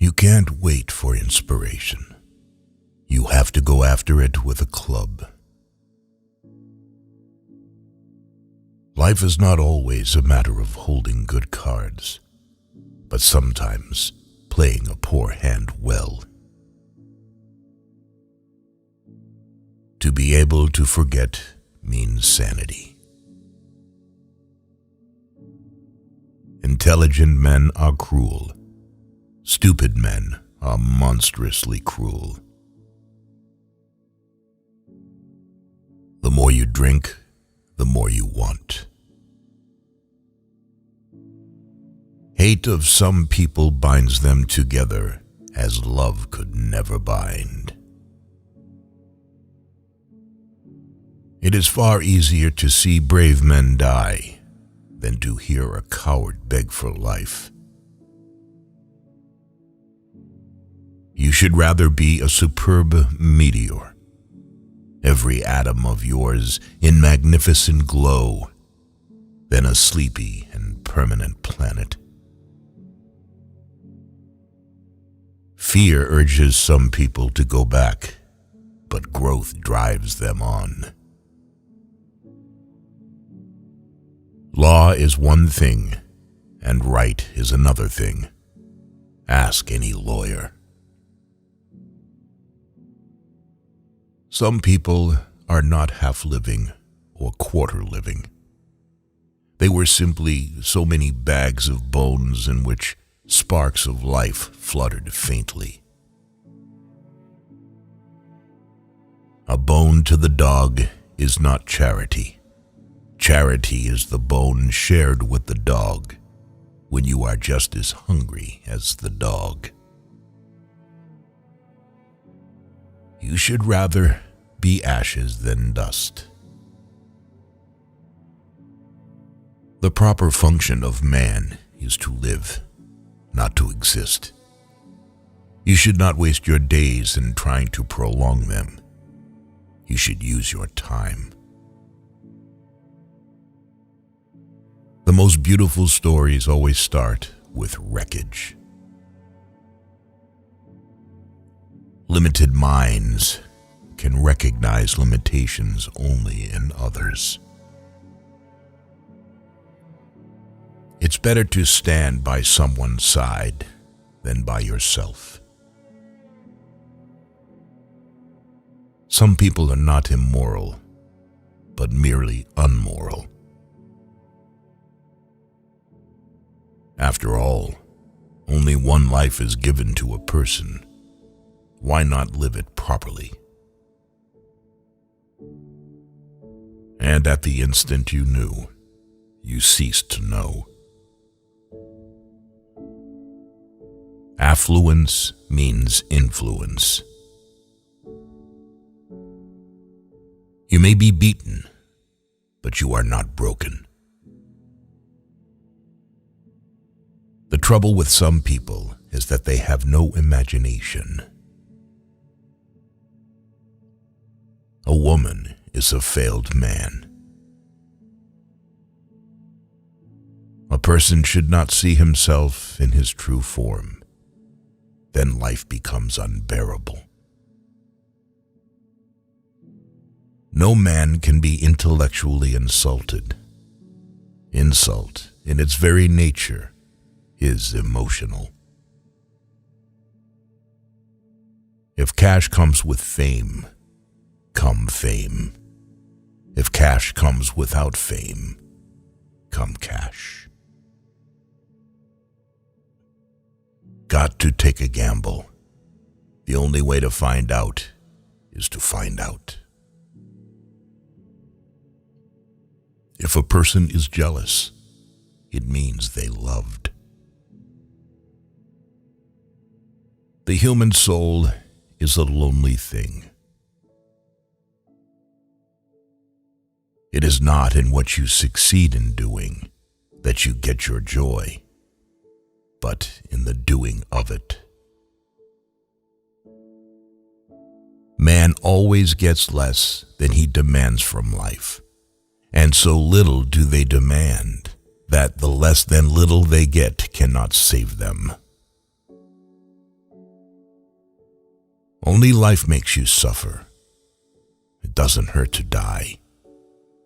You can't wait for inspiration. You have to go after it with a club. Life is not always a matter of holding good cards, but sometimes playing a poor hand well. To be able to forget means sanity. Intelligent men are cruel. Stupid men are monstrously cruel. The more you drink, the more you want. Hate of some people binds them together as love could never bind. It is far easier to see brave men die than to hear a coward beg for life. You should rather be a superb meteor, every atom of yours in magnificent glow, than a sleepy and permanent planet. Fear urges some people to go back, but growth drives them on. Law is one thing, and right is another thing. Ask any lawyer. Some people are not half-living or quarter-living. They were simply so many bags of bones in which sparks of life fluttered faintly. A bone to the dog is not charity. Charity is the bone shared with the dog when you are just as hungry as the dog. You should rather be ashes than dust. The proper function of man is to live, not to exist. You should not waste your days in trying to prolong them. You should use your time. The most beautiful stories always start with wreckage. Limited minds can recognize limitations only in others. It's better to stand by someone's side than by yourself. Some people are not immoral, but merely unmoral. After all, only one life is given to a person. Why not live it properly? And at the instant you knew, you ceased to know. Affluence means influence. You may be beaten, but you are not broken. The trouble with some people is that they have no imagination. A woman is a failed man. A person should not see himself in his true form. Then life becomes unbearable. No man can be intellectually insulted. Insult, in its very nature, is emotional. If cash comes with fame, come fame. If cash comes without fame, come cash. Got to take a gamble. The only way to find out is to find out. If a person is jealous, it means they loved. The human soul is a lonely thing. It is not in what you succeed in doing that you get your joy, but in the doing of it. Man always gets less than he demands from life, and so little do they demand that the less than little they get cannot save them. Only life makes you suffer. It doesn't hurt to die.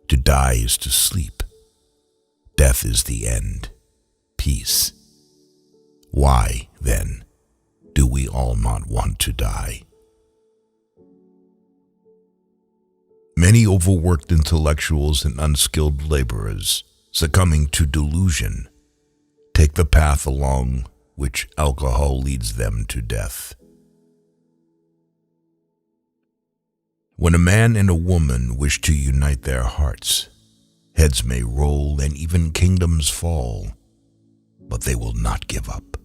To die is to sleep. Death is the end. Peace. Why, then, do we all not want to die? Many overworked intellectuals and unskilled laborers, succumbing to delusion, take the path along which alcohol leads them to death. When a man and a woman wish to unite their hearts, heads may roll and even kingdoms fall, but they will not give up.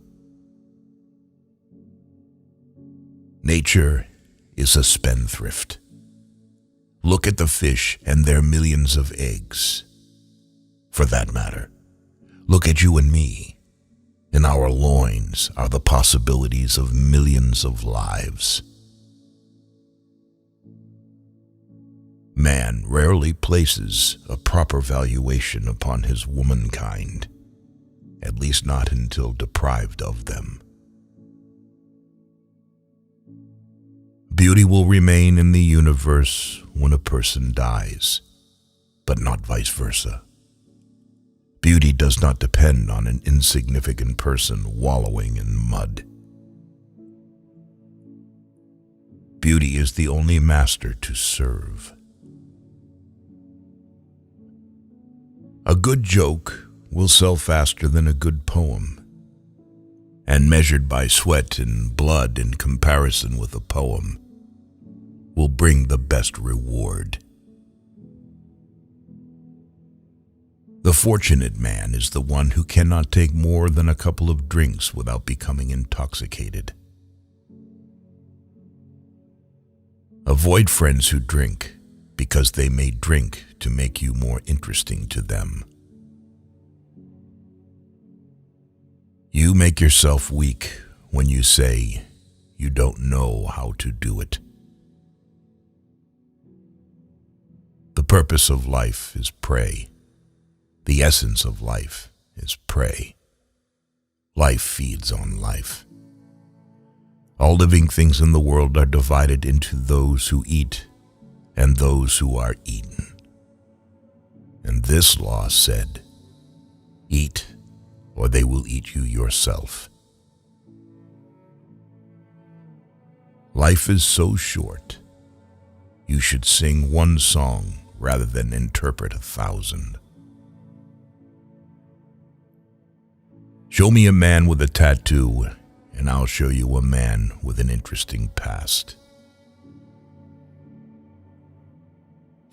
Nature is a spendthrift. Look at the fish and their millions of eggs. For that matter, look at you and me. In our loins are the possibilities of millions of lives. Man rarely places a proper valuation upon his womankind, at least not until deprived of them. Beauty will remain in the universe when a person dies, but not vice versa. Beauty does not depend on an insignificant person wallowing in mud. Beauty is the only master to serve. A good joke will sell faster than a good poem, and measured by sweat and blood in comparison with a poem, will bring the best reward. The fortunate man is the one who cannot take more than a couple of drinks without becoming intoxicated. Avoid friends who drink because they may drink to make you more interesting to them. You make yourself weak when you say you don't know how to do it. The purpose of life is prey. The essence of life is prey. Life feeds on life. All living things in the world are divided into those who eat and those who are eaten. And this law said, eat, or they will eat you yourself. Life is so short, you should sing one song rather than interpret 1,000. Show me a man with a tattoo, and I'll show you a man with an interesting past.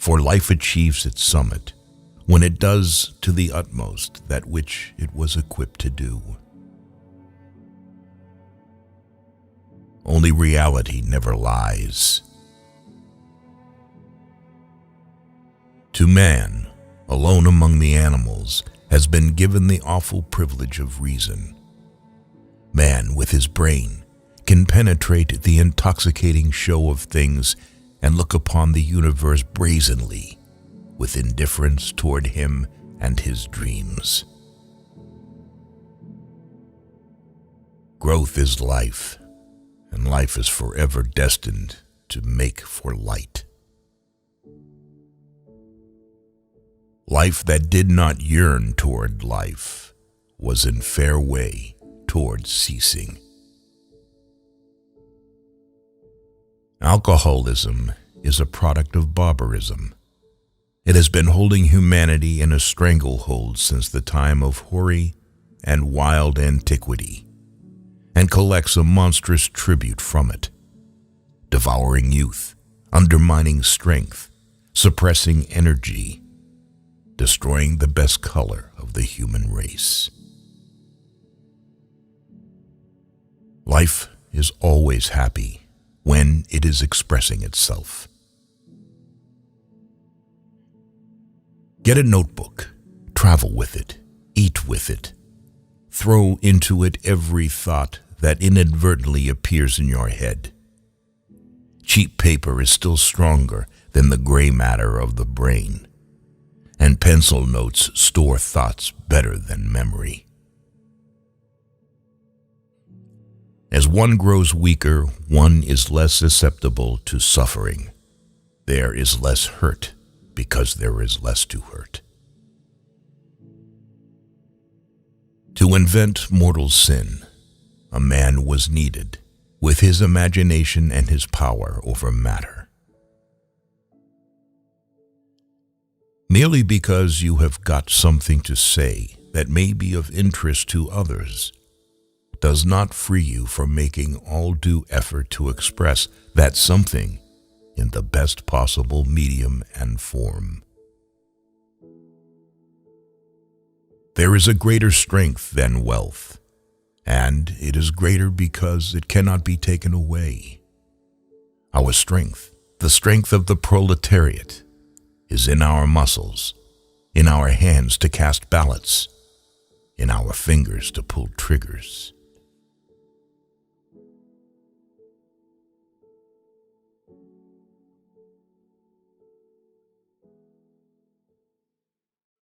For life achieves its summit when it does to the utmost that which it was equipped to do. Only reality never lies. To man, alone among the animals, has been given the awful privilege of reason. Man, with his brain, can penetrate the intoxicating show of things and look upon the universe brazenly, with indifference toward him and his dreams. Growth is life, and life is forever destined to make for light. Life that did not yearn toward life was in fair way toward ceasing. Alcoholism is a product of barbarism. It has been holding humanity in a stranglehold since the time of hoary and wild antiquity, and collects a monstrous tribute from it, devouring youth, undermining strength, suppressing energy, destroying the best color of the human race. Life is always happy when it is expressing itself. Get a notebook, travel with it, eat with it. Throw into it every thought that inadvertently appears in your head. Cheap paper is still stronger than the gray matter of the brain, and pencil notes store thoughts better than memory. As one grows weaker, one is less susceptible to suffering. There is less hurt because there is less to hurt. To invent mortal sin, a man was needed, with his imagination and his power over matter. Merely because you have got something to say that may be of interest to others does not free you from making all due effort to express that something in the best possible medium and form. There is a greater strength than wealth, and it is greater because it cannot be taken away. Our strength, the strength of the proletariat, is in our muscles, in our hands to cast ballots, in our fingers to pull triggers.